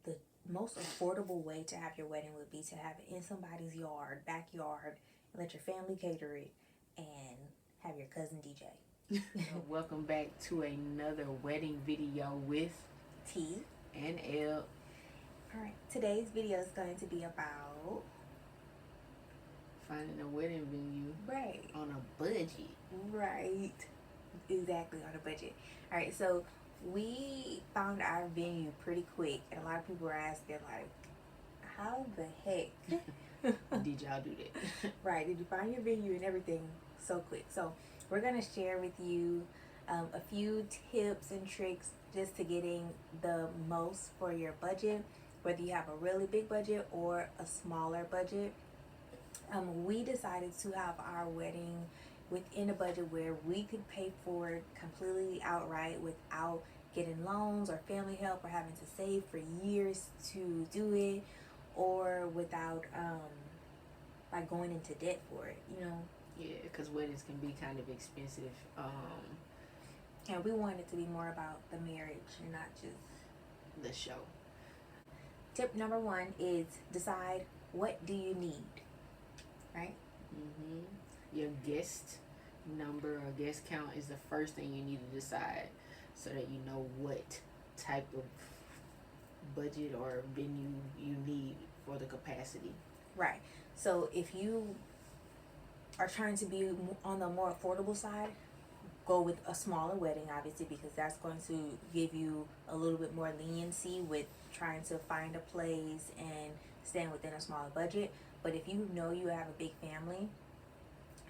the most affordable way to have your wedding would be to have it in somebody's yard, backyard, and let your family cater it, and have your cousin DJ. Welcome back to another wedding video with T and L. All right, today's video is going to be about finding a wedding venue right on a budget. Right, exactly, on a budget. All right, so we found our venue pretty quick, and a lot of people were asking like, how the heck did y'all do that? Right, did you find your venue and everything so quick? So we're gonna share with you a few tips and tricks just to getting the most for your budget, whether you have a really big budget or a smaller budget. We decided to have our wedding within a budget where we could pay for it completely outright without getting loans or family help or having to save for years to do it, or without like going into debt for it, you know. Yeah, because weddings can be kind of expensive. And we want it to be more about the marriage and not just the show. Tip number 1 is decide what do you need, right? Your guest number or guest count is the first thing you need to decide, so that you know what type of budget or venue you need for the capacity. Right. So if you are trying to be on the more affordable side, go with a smaller wedding, obviously, because that's going to give you a little bit more leniency with trying to find a place and staying within a smaller budget. But if you know you have a big family,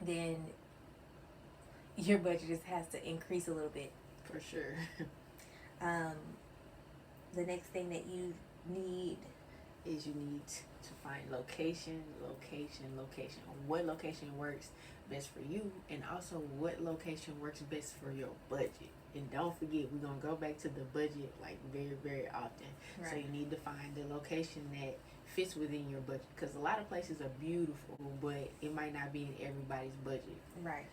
then your budget just has to increase a little bit. For sure. The next thing that you need is you need to find location. What location works best for you, and also what location works best for your budget. And don't forget, we're going to go back to the budget like very, very often. Right. So you need to find the location that fits within your budget, because a lot of places are beautiful, but it might not be in everybody's budget. Right.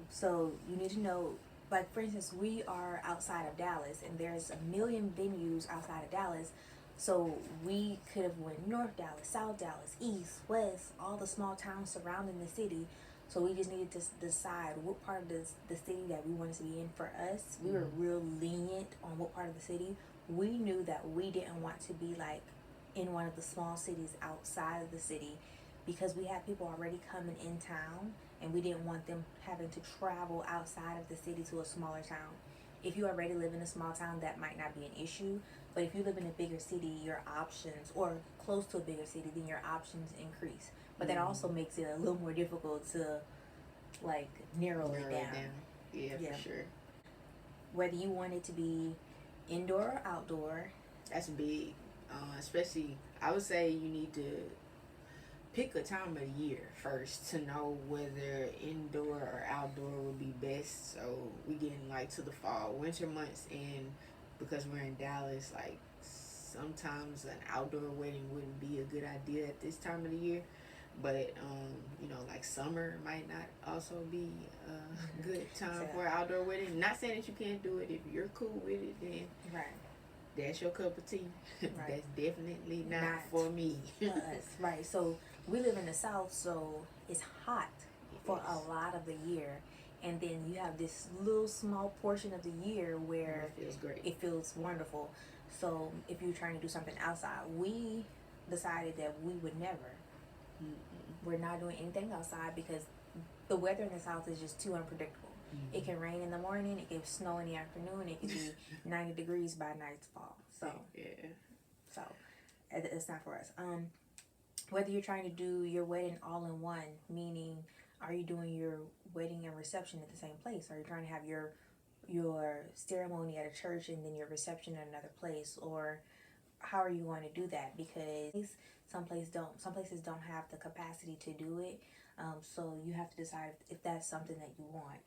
So you need to know, like, for instance, we are outside of Dallas, and there's a million venues outside of Dallas. So we could have went North Dallas, South Dallas, East, West, all the small towns surrounding the city. So we just needed to decide what part of the city that we wanted to be in for us. We were real lenient on what part of the city. We knew that we didn't want to be like in one of the small cities outside of the city, because we had people already coming in town, and we didn't want them having to travel outside of the city to a smaller town. If you already live in a small town, that might not be an issue. But if you live in a bigger city, your options, or close to a bigger city, then your options increase. But that also makes it a little more difficult to, like, narrow it down. Yeah, for sure. Whether you want it to be indoor or outdoor. That's big. Especially, I would say you need to pick a time of year first to know whether indoor or outdoor would be best. So we getting like to the fall, winter months, and because we're in Dallas, like sometimes an outdoor wedding wouldn't be a good idea at this time of the year. But like summer might not also be a good time for an outdoor wedding. Not saying that you can't do it. If you're cool with it, then right. That's your cup of tea. Right. That's definitely not for me. Us. Right. So we live in the South, so it's hot for a lot of the year. And then you have this little small portion of the year where it feels great. It feels wonderful. So if you're trying to do something outside, we decided that we would never. We're not doing anything outside because the weather in the South is just too unpredictable. It can rain in the morning, it can snow in the afternoon, it can be 90 degrees by nightfall. So so it's not for us. Whether you're trying to do your wedding all in one, meaning are you doing your wedding and reception at the same place? Are you trying to have your ceremony at a church and then your reception at another place? Or how are you going to do that? Because some places don't have the capacity to do it. So you have to decide if that's something that you want.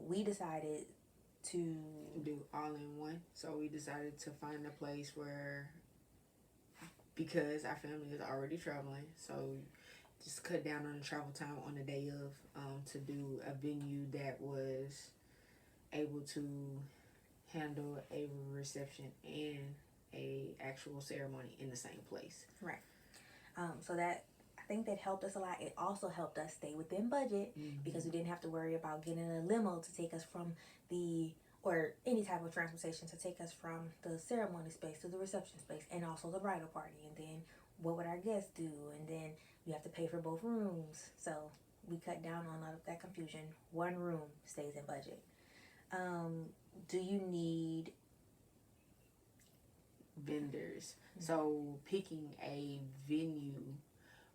We decided to do all in one. So we decided to find a place where, because our family is already traveling, so just cut down on the travel time on the day of, to do a venue that was able to handle a reception and a actual ceremony in the same place. Right. So that, I think that helped us a lot. It also helped us stay within budget because we didn't have to worry about getting a limo to take us from or any type of transportation to take us from the ceremony space to the reception space and also the bridal party. And then what would our guests do? And then you have to pay for both rooms. So we cut down on all of that confusion. One room stays in budget. Do you need vendors? So picking a venue,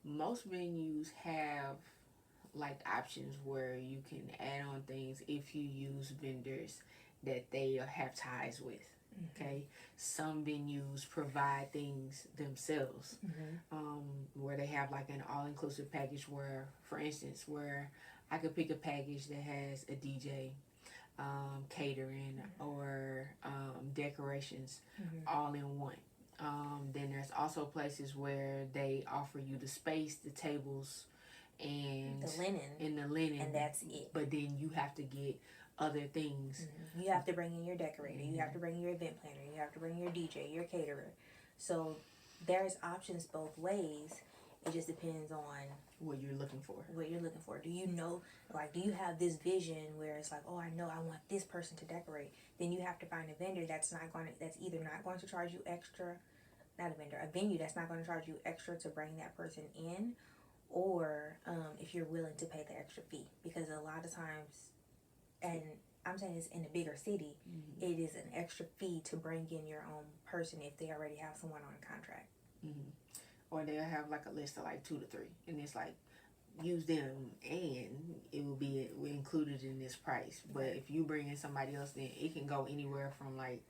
most venues have like options where you can add on things if you use vendors that they have ties with. Okay, some venues provide things themselves, where they have like an all-inclusive package where, for instance, where I could pick a package that has a DJ, catering, or decorations all in one. Then there's also places where they offer you the space, the tables, and the linen, and that's it. But then you have to get other things. You have to bring in your decorator. You have to bring your event planner. You have to bring your DJ, your caterer. So there's options both ways. It just depends on what you're looking for. Do you know, like, do you have this vision where it's like, oh, I know I want this person to decorate? Then you have to find a vendor that's either not going to charge you extra, not a vendor, a venue that's not going to charge you extra to bring that person in, or if you're willing to pay the extra fee. Because a lot of times, and I'm saying it's in a bigger city, it is an extra fee to bring in your own person if they already have someone on a contract. Or they'll have like a list of like 2 to 3, and it's like, use them and it will be included in this price. But if you bring in somebody else, then it can go anywhere from like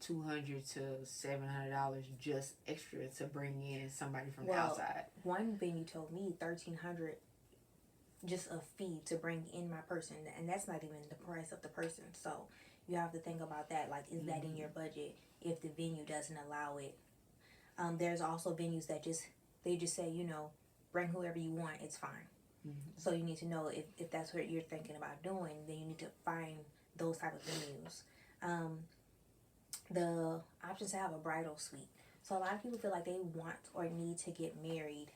$200 to $700 just extra to bring in somebody from the outside. One venue told me $1,300 just a fee to bring in my person, and that's not even the price of the person. So you have to think about that. Like, is that in your budget if the venue doesn't allow it? There's also venues that just say, bring whoever you want, it's fine. So you need to know if that's what you're thinking about doing, then you need to find those type of venues. The options to have a bridal suite. So a lot of people feel like they want or need to get married.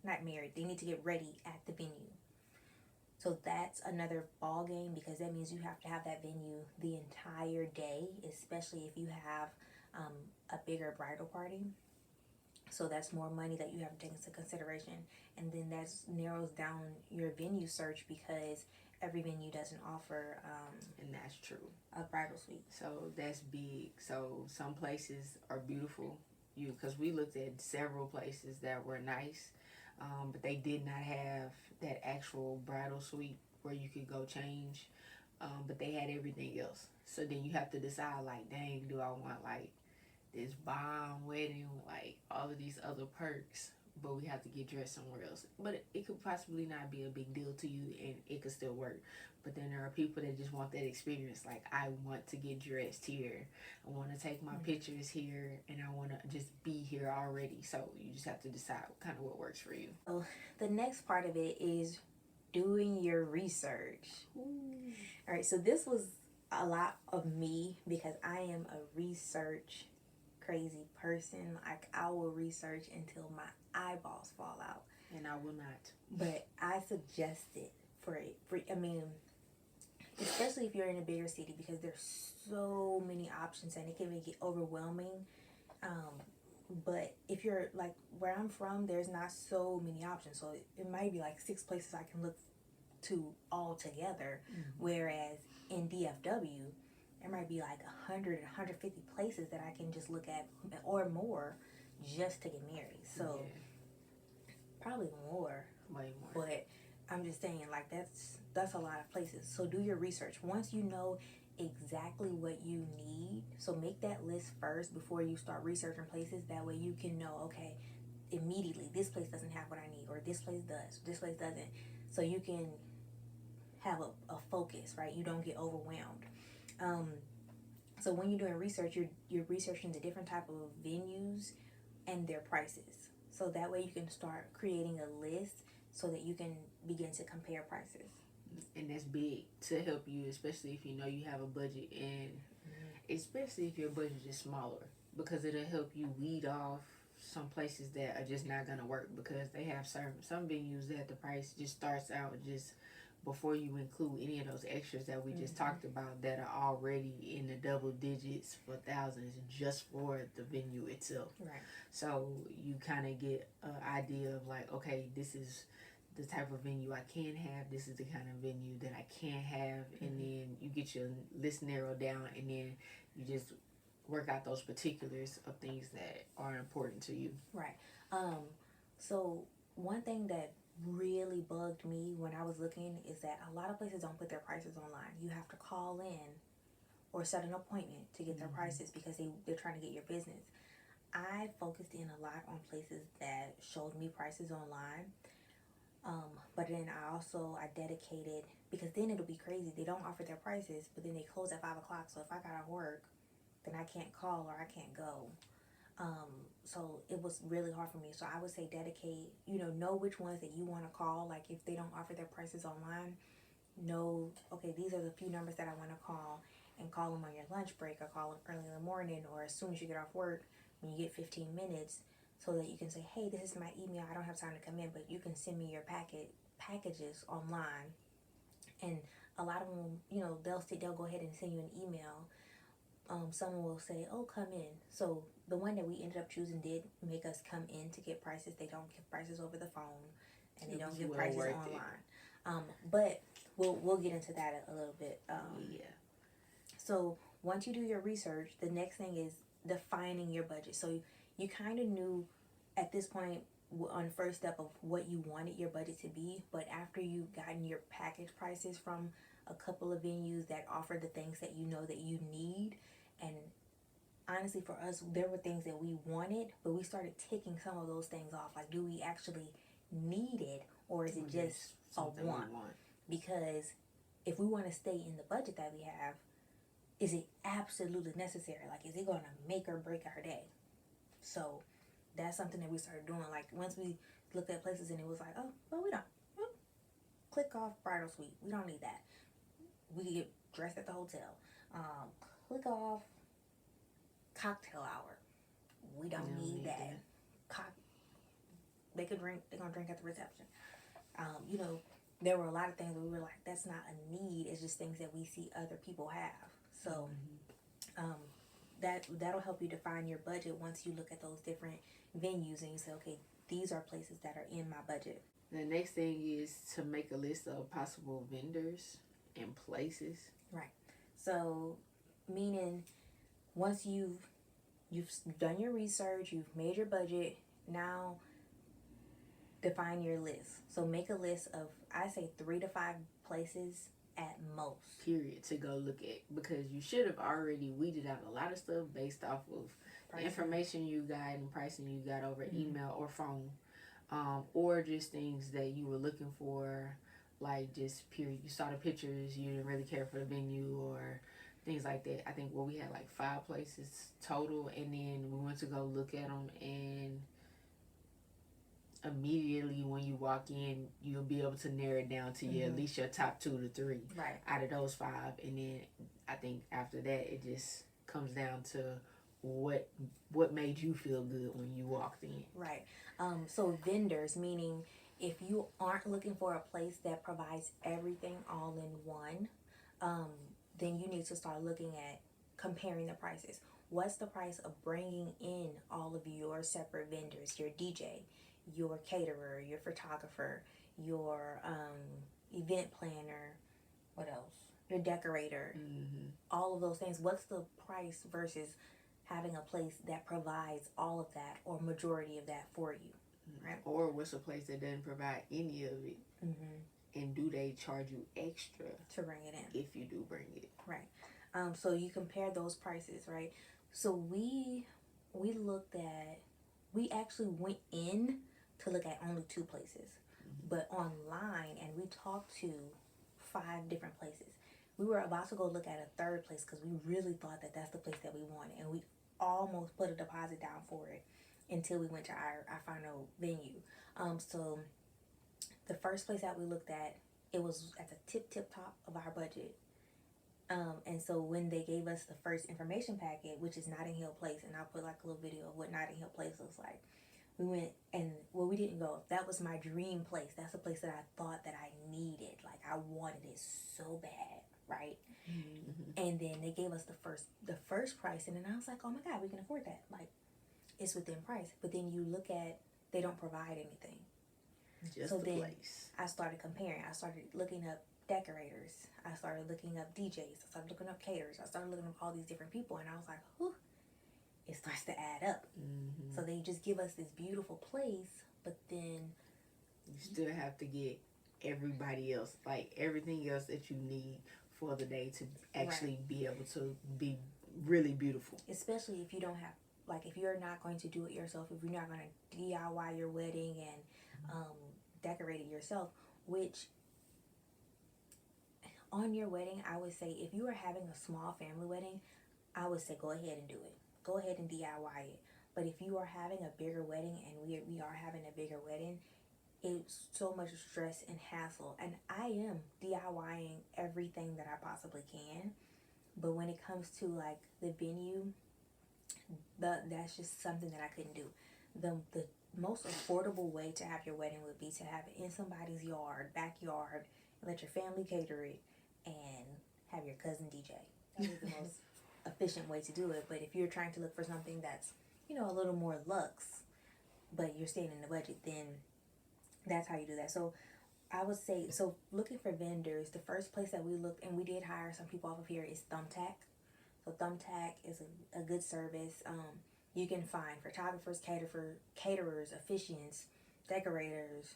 Not married, they need to get ready at the venue. So that's another ball game, because that means you have to have that venue the entire day, especially if you have a bigger bridal party. So that's more money that you have to take into consideration. And then that narrows down your venue search, because every venue doesn't offer and that's true, a bridal suite. So that's big. So some places are beautiful, because we looked at several places that were nice, but they did not have that actual bridal suite where you could go change, but they had everything else. So then you have to decide, like, dang, do I want like this bomb wedding with like all of these other perks, but we have to get dressed somewhere else? But it could possibly not be a big deal to you, and it could still work. But then there are people that just want that experience. Like, I want to get dressed here, I want to take my pictures here, and I want to just be here already. So you just have to decide kind of what works for you. So the next part of it is doing your research. All right, so this was a lot of me, because I am a research crazy person. Like, I will research until my eyeballs fall out, and I will not. But I suggest it especially if you're in a bigger city, because there's so many options and it can get overwhelming. But if you're like where I'm from, there's not so many options, so it might be like 6 places I can look to all together. Whereas in DFW, there might be like 100, 150 places that I can just look at, or more, just to get married. So probably more. Way more. But I'm just saying, like, that's a lot of places. So do your research. Once you know exactly what you need, so make that list first before you start researching places. That way you can know, okay, immediately this place doesn't have what I need, or this place does, this place doesn't. So you can have a focus, right? You don't get overwhelmed. So when you're doing research, you're researching the different type of venues and their prices. So that way you can start creating a list so that you can begin to compare prices. And that's big to help you, especially if you know you have a budget, and especially if your budget is smaller. because it'll help you weed off some places that are just not gonna work, because they have some venues that the price just starts out just before you include any of those extras that we just talked about, that are already in the double digits for thousands just for the venue itself. Right. So you kind of get an idea of like, okay, this is the type of venue I can have, this is the kind of venue that I can't have, and then you get your list narrowed down, and then you just work out those particulars of things that are important to you. Right. So one thing that really bugged me when I was looking is that a lot of places don't put their prices online. You have to call in or set an appointment to get their prices, because they're trying to get your business. I focused in a lot on places that showed me prices online. But then I dedicated, because then it'll be crazy. They don't offer their prices, but then they close at 5 o'clock. So if I got off work, then I can't call or I can't go. So it was really hard for me. So I would say dedicate, know which ones that you want to call. Like if they don't offer their prices online, know, okay, these are the few numbers that I want to call, and call them on your lunch break, or call them early in the morning, or as soon as you get off work, when you get 15 minutes, so that you can say, hey, this is my email. I don't have time to come in, but you can send me your packages online. And a lot of them, they'll go ahead and send you an email. Someone will say, oh, come in. So the one that we ended up choosing did make us come in to get prices. They don't give prices over the phone, and they don't give prices online. But we'll get into that a little bit. Yeah. So once you do your research, the next thing is defining your budget. So you kind of knew at this point on the first step of what you wanted your budget to be, but after you've gotten your package prices from a couple of venues that offer the things that you know that you need, and honestly for us, there were things that we wanted, but we started ticking some of those things off. Like, do we actually need it, or is it just a want? Because if we want to stay in the budget that we have, is it absolutely necessary? Like, is it going to make or break our day? So that's something that we started doing. Like, once we looked at places and it was like, oh, well, we don't. Click off bridal suite. We don't need that. We get dressed at the hotel. Click off cocktail hour. We don't need that. They could drink. They're gonna drink at the reception. There were a lot of things where we were like, that's not a need. It's just things that we see other people have. So, that'll help you define your budget once you look at those different venues and you say, okay, these are places that are in my budget. The next thing is to make a list of possible vendors and places. Right. So, meaning once you've done your research, you've made your budget, now define your list. So make a list of, I say 3 to 5 places at most. Period, to go look at, because you should have already weeded out a lot of stuff based off of the information you got and pricing you got over email or phone, or just things that you were looking for, like just period. You saw the pictures, you didn't really care for the venue or things like that. I think we had like 5 places total, and then we went to go look at them, and immediately when you walk in, you'll be able to narrow it down to at least your top 2 to 3 out of those 5, and then I think after that it just comes down to what made you feel good when you walked in. Right. So vendors, meaning if you aren't looking for a place that provides everything all in one, then you need to start looking at comparing the prices. What's the price of bringing in all of your separate vendors, your DJ, your caterer, your photographer, your event planner, what else? Your decorator, all of those things. What's the price versus having a place that provides all of that or majority of that for you, right? Or what's a place that doesn't provide any of it, and do they charge you extra to bring it in if you do bring it? Right. So you compare those prices, right? So we actually went in to look at only 2 places, but online, and we talked to 5 different places. We were about to go look at a 3rd place because we really thought that that's the place that we wanted, and we almost put a deposit down for it until we went to our final venue. So the first place that we looked at, it was at the tip top of our budget, And so when they gave us the first information packet, which is Notting Hill Place, and I'll put like a little video of what Notting Hill Place looks like. We went and, well, we didn't go. That was my dream place. That's a place that I thought that I needed. Like, I wanted it so bad, right? And then they gave us the first price, and then I was like, oh my God, we can afford that. Like, it's within price. But then you look at, they don't provide anything. Just so the then place. I started comparing. I started looking up decorators. I started looking up DJs. I started looking up caterers. I started looking up all these different people, and I was like, whew, it starts to add up. So they just give us this beautiful place, but then you still have to get everybody else, like everything else that you need for the day to actually be able to be really beautiful. Especially if you don't have, like, if you're not going to do it yourself, if you're not going to DIY your wedding and decorate it yourself, which on your wedding, I would say if you are having a small family wedding, I would say go ahead and do it. Go ahead and DIY it. But if you are having a bigger wedding, and we are having a bigger wedding, it's so much stress and hassle. And I am DIYing everything that I possibly can. But when it comes to like the venue, that's just something that I couldn't do. The most affordable way to have your wedding would be to have it in somebody's backyard, and let your family cater it, and have your cousin DJ. That is the most efficient way to do it. But if you're trying to look for something that's, a little more luxe, but you're staying in the budget, then that's how you do that. So I would say, so looking for vendors, the first place that we looked, and we did hire some people off of here, is Thumbtack. So Thumbtack is a good service. You can find photographers, caterers, officiants, decorators,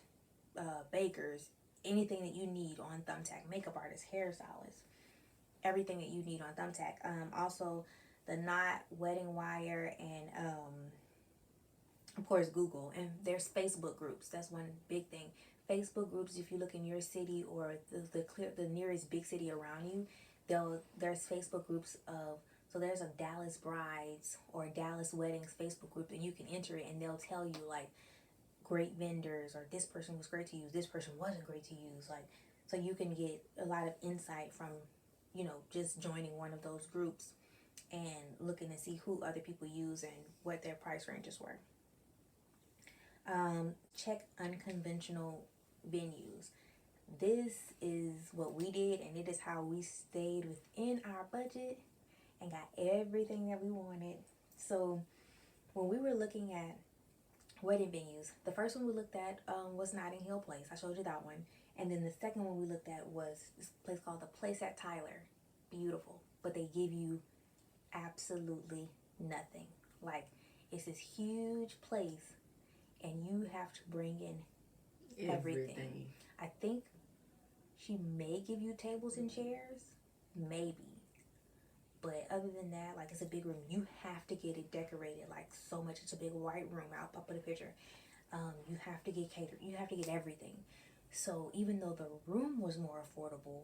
bakers, anything that you need on Thumbtack. Makeup artists, hairstylists, everything that you need on Thumbtack. Also, the Knot, Wedding Wire, and of course Google. And there's Facebook groups. That's one big thing. Facebook groups, if you look in your city or the nearest big city around you, there's Facebook groups of, so there's a Dallas Brides or Dallas Weddings Facebook group, and you can enter it, and they'll tell you like great vendors, or this person was great to use, this person wasn't great to use, like, so you can get a lot of insight from just joining one of those groups and looking to see who other people use and what their price ranges were. Check Unconventional Venues. This is what we did, and it is how we stayed within our budget and got everything that we wanted. So when we were looking at wedding venues, the first one we looked at was Notting Hill Place. I showed you that one. And then the second one we looked at was this place called the Place at Tyler. Beautiful. But they give you absolutely nothing. Like, it's this huge place, and you have to bring in everything. I think she may give you tables and chairs, maybe. But other than that, like, it's a big room. You have to get it decorated like so much. It's a big white room. I'll put a picture. You have to get catered. You have to get everything. So even though the room was more affordable,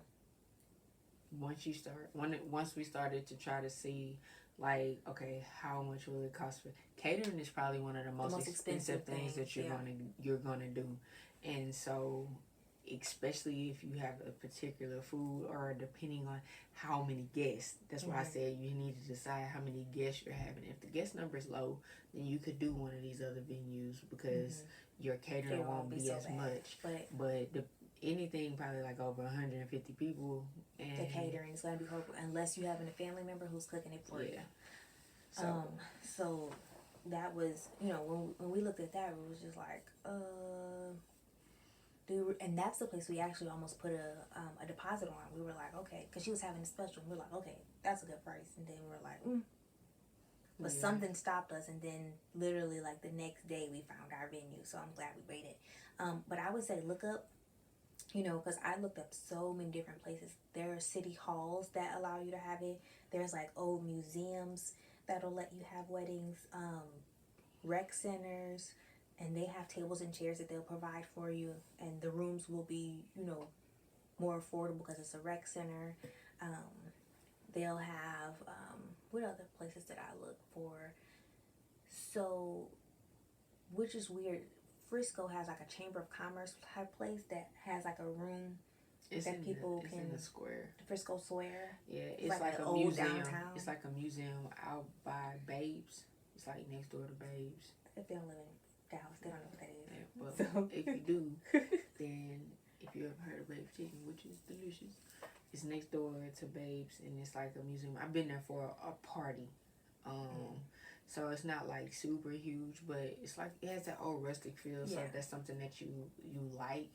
once we started to try to see, like, okay, how much will it cost for catering is probably one of the most expensive things that you're gonna do. And so, especially if you have a particular food, or depending on how many guests, that's why I said you need to decide how many guests you're having. If the guest number is low, then you could do one of these other venues, because your catering won't be as much. But anything probably like over 150 people, and the catering is going to be horrible unless you have a family member who's cooking it for you. So that was, when we looked at that, it was just like, and that's the place we actually almost put a deposit on. We were like, okay, because she was having a special. We were like, okay, that's a good price. And then we were like, But something stopped us, and then literally like the next day we found our venue. So I'm glad we waited. But I would say look up, because I looked up so many different places. There are city halls that allow you to have it. There's like old museums that'll let you have weddings, rec centers, and they have tables and chairs that they'll provide for you, and the rooms will be, more affordable because it's a rec center. They'll have, what other places did I look for? So, which is weird, Frisco has like a Chamber of Commerce type place that has like a room It's that people it's can. in the square. The Frisco Square. Yeah, it's like a old museum. downtown. It's like a museum out by Babes. It's like next door to Babes. If they don't live in Dallas, they don't know what that is. Yeah, but So. if you do, then if you ever heard of Babes Chicken, which is delicious, it's next door to Babes, and it's like a museum. I've been there for a party. So it's not like super huge, but it's like it has that old rustic feel. So if that's something that you like,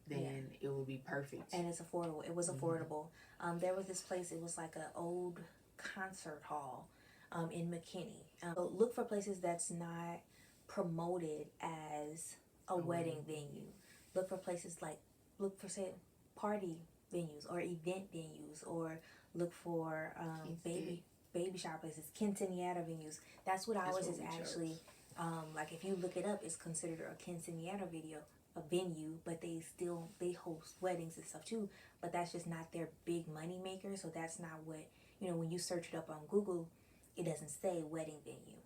then it will be perfect. And it's affordable. It was affordable. There was this place. It was like an old concert hall in McKinney. So look for places that's not promoted as a wedding venue. Look for places say party venues or event venues, or look for baby shower places, quinceañera venues. That's what ours is actually. Like if you look it up, it's considered a quinceañera venue, but they host weddings and stuff too. But that's just not their big money maker. So that's not what, when you search it up on Google, it doesn't say wedding venue.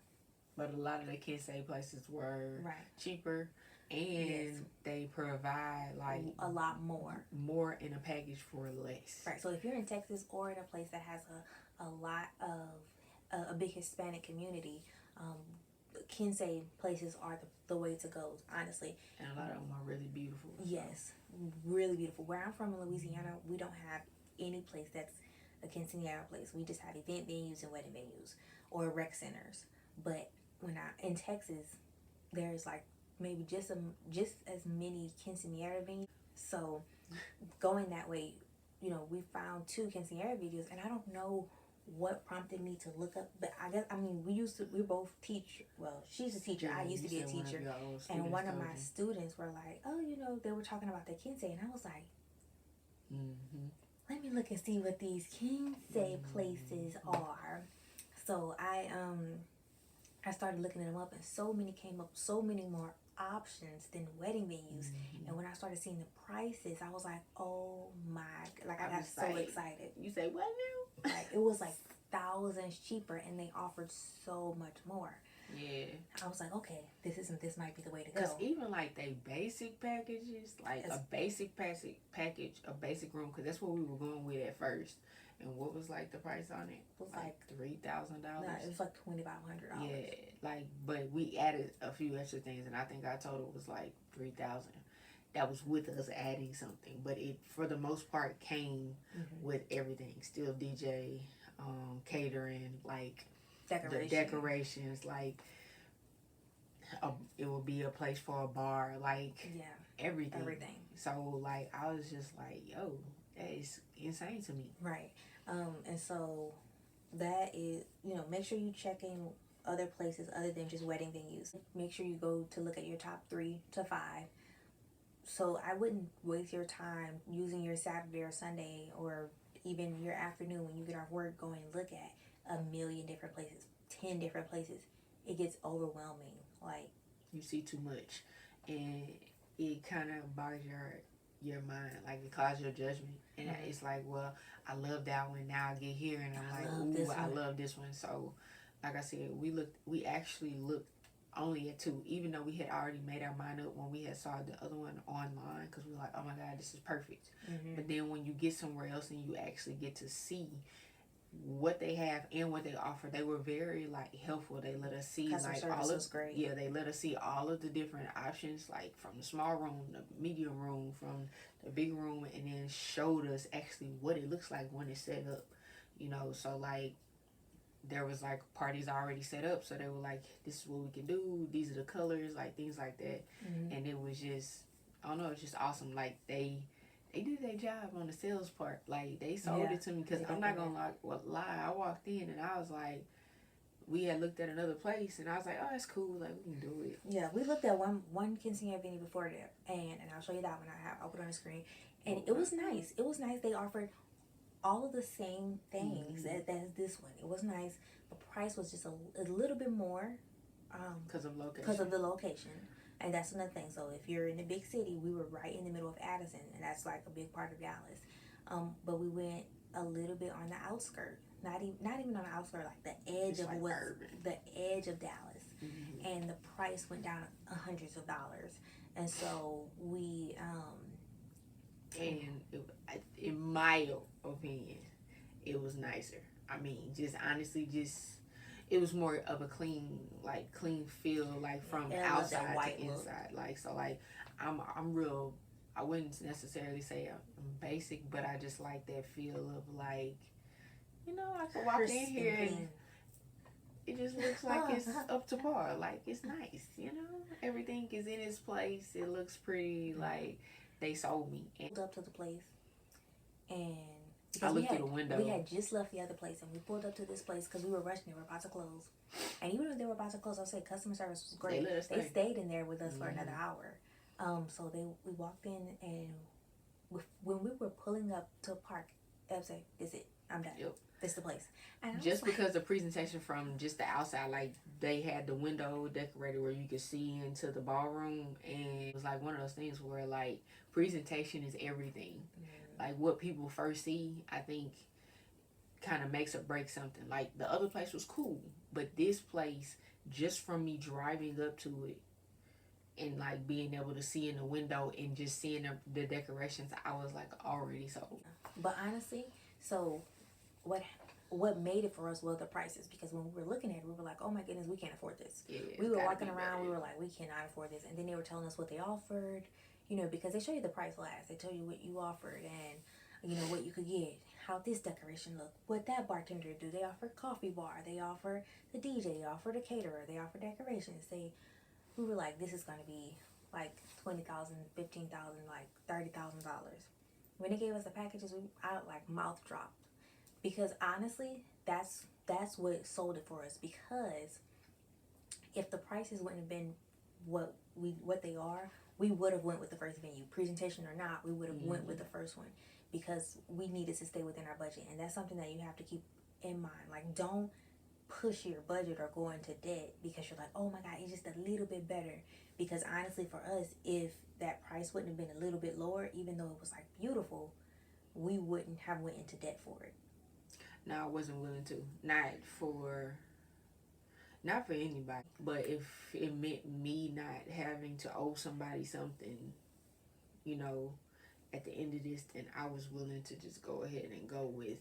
But a lot of the Kinsey places were cheaper, and they provide like a lot more in a package for less. Right. So if you're in Texas or in a place that has a lot of a big Hispanic community, Kinsey places are the way to go, honestly. And a lot of them are really beautiful. Yes, really beautiful. Where I'm from in Louisiana, we don't have any place that's a quinceañera place. We just have event venues and wedding venues or rec centers. But in Texas, there's like maybe just as many quinceañera venues. So going that way, we found 2 quinceañera videos, and I don't know what prompted me to look up, but we both teach. Well, she's a teacher. I used to be a teacher, and one of my students were like, "Oh, they were talking about the quince," and I was like, "Let me look and see what these quince places are." So I started looking them up, and so many came up, so many more options than wedding venues. And when I started seeing the prices, I was like, "Oh my!" Like I got so excited. You say what now? Like it was like thousands cheaper, and they offered so much more. Yeah. I was like, okay, this might be the way to go. Because even like they basic packages, like a basic package, a basic room, because that's what we were going with at first. And what was like the price on it? It was like $3,000. No, it was like $2,500. Yeah, but we added a few extra things, and I think our total was like $3,000. That was with us adding something, but it for the most part came with everything. Still DJ, catering, like the decorations, like it would be a place for a bar, like everything. So like I was just like, yo, that is insane to me. Right. And so that is, make sure you check in other places other than just wedding venues. Make sure you go to look at your top 3 to 5. So I wouldn't waste your time using your Saturday or Sunday or even your afternoon when you get off work going look at a million different places, 10 different places. It gets overwhelming. Like you see too much, and it kind of bogs your mind, like it clouds your judgment, and it's like, well, I love that one. Now I get here, and I'm like, ooh, I love this one. So, like I said, we actually looked only at 2, even though we had already made our mind up when we had saw the other one online, because we were like, oh my God, this is perfect. But then when you get somewhere else and you actually get to see what they have and what they offer, they were very like helpful. They let us see like all of great. Yeah, they let us see all of the different options, like from the small room, the medium room, from the big room, and then showed us actually what it looks like when it's set up. So like there was like parties already set up, so they were like, this is what we can do, these are the colors, like things like that. And it was just, I don't know, it's just awesome. Like they did their job on the sales part. Like they sold it to me, because I'm not gonna lie. I walked in and I was like, we had looked at another place, and I was like, oh, it's cool, like we can do it. Yeah, we looked at one quinceañera venue before there, and I'll show you that one. I'll put it on the screen, and it was nice. It was nice. They offered all of the same things as this one. It was nice. The price was just a little bit more because of location. Because of the location. And that's another thing. So if you're in a big city, we were right in the middle of Addison, and that's like a big part of Dallas. But we went a little bit on the outskirts, not even on the outskirts, like the edge of the edge of Dallas, and the price went down hundreds of dollars. And so we And in my opinion, it was nicer. I mean, just honestly, it was more of a clean feel, like from outside to inside. Like, so like I'm real. I wouldn't necessarily say I'm basic, but I just like that feel of like, I could walk in here and it just looks like it's up to par. Like, it's nice, Everything is in its place. It looks pretty. Like, they sold me. And up to the place, and I looked through the window. We had just left the other place, and we pulled up to this place because we were rushing. They were about to close, and even if they were about to close, I'll say customer service was great. They stayed in there with us for another hour. So we walked in, and when we were pulling up to park, Eb said, "This is it. I'm done. Yep. This is the place." And just because the presentation from just the outside, like they had the window decorated where you could see into the ballroom, and it was like one of those things where like presentation is everything. Like what people first see, I think, kind of makes or breaks something. Like the other place was cool, but this place, just from me driving up to it and like being able to see in the window and just seeing the decorations, I was like already sold. But honestly, so what made it for us was the prices, because when we were looking at it, we were like, oh my goodness, we can't afford this. Yeah, we were walking around, we were like, we cannot afford this. And then they were telling us what they offered, because they show you the price last. They tell you what you offered and, what you could get, how this decoration looked, what that bartender do. They offer coffee bar, they offer the DJ, they offer the caterer, they offer decorations. We were like, this is going to be like $20,000, $15,000, like $30,000. When they gave us the packages, I like mouth dropped. Because honestly, that's what sold it for us. Because if the prices wouldn't have been what they are, we would have went with the first venue, presentation or not. We would have went with the first one, because we needed to stay within our budget, and that's something that you have to keep in mind. Like, don't push your budget or go into debt because you're like, oh my God, it's just a little bit better. Because honestly, for us, if that price wouldn't have been a little bit lower, even though it was like beautiful, we wouldn't have went into debt for it. No, I wasn't willing to. Not for anybody. But if it meant me not having to owe somebody something, at the end of this, then I was willing to just go ahead and go with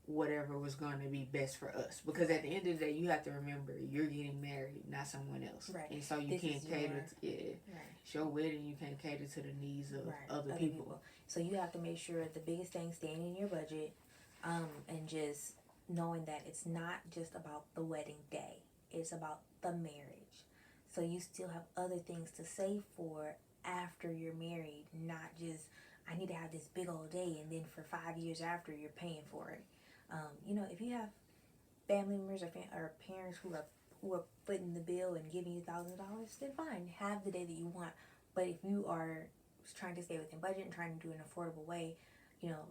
whatever was going to be best for us. Because at the end of the day, you have to remember, you're getting married, not someone else. Right. And so you can't cater to, it's your wedding, you can't cater to the needs of other people. So you have to make sure the biggest thing staying in your budget, and just knowing that it's not just about the wedding day. It's about the marriage. So you still have other things to save for after you're married, not just, I need to have this big old day, and then for 5 years after, you're paying for it. If you have family members or parents who are footing the bill and giving you $1,000, then fine, have the day that you want. But if you are trying to stay within budget and trying to do an affordable way,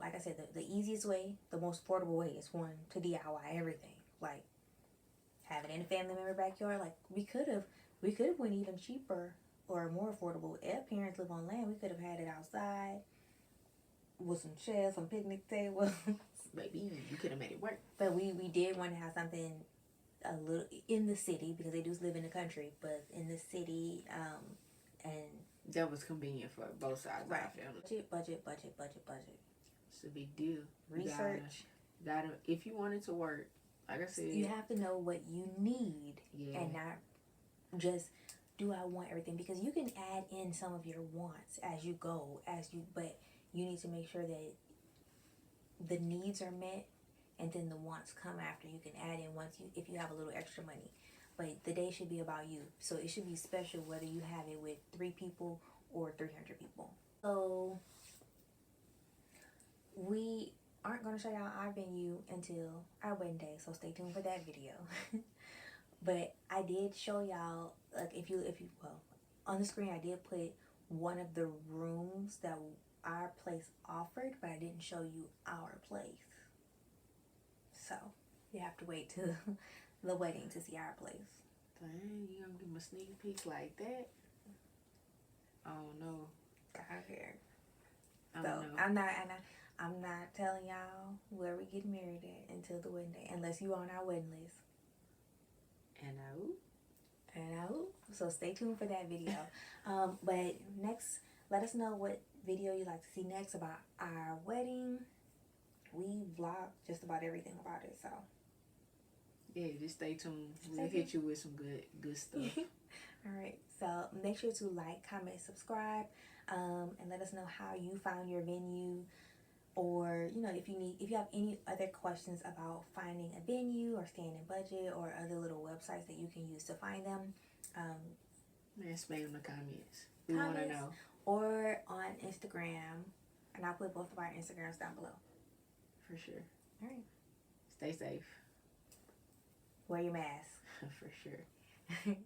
like I said, the easiest way, the most affordable way is to DIY everything. Like, have it in a family member backyard. Like, we could have went even cheaper or more affordable. If parents live on land, we could have had it outside with some chairs, some picnic tables. Maybe you could have made it work. But we did want to have something a little in the city, because they do live in the country, but in the city, and that was convenient for both sides of our family. Budget. It's a big deal. Research. Gotta, if you want it to work, like I said, you have to know what you need, and not just, do I want everything? Because you can add in some of your wants as you go, but you need to make sure that the needs are met, and then the wants come after. You can add in if you have a little extra money. But the day should be about you. So it should be special whether you have it with 3 people or 300 people. So we aren't going to show y'all our venue until our wedding day, so stay tuned for that video. But I did show y'all, like, if you on the screen I did put one of the rooms that our place offered, but I didn't show you our place. So you have to wait till the wedding to see our place. Dang, you gonna give them a sneak peek like that? I don't know. I don't care. I'm not telling y'all where we get married at until the wedding day, unless you on our wedding list. And so stay tuned for that video. But next, let us know what video you'd like to see next about our wedding, we vlog just about everything about it. So yeah, just stay tuned. We'll hit you with some good stuff. All right. So make sure to like, comment, subscribe, and let us know how you found your venue. Or, you know, if you have any other questions about finding a venue or staying in budget or other little websites that you can use to find them, Man, spam the comments. We want to know. Or on Instagram, and I'll put both of our Instagrams down below. For sure. All right. Stay safe. Wear your mask. For sure.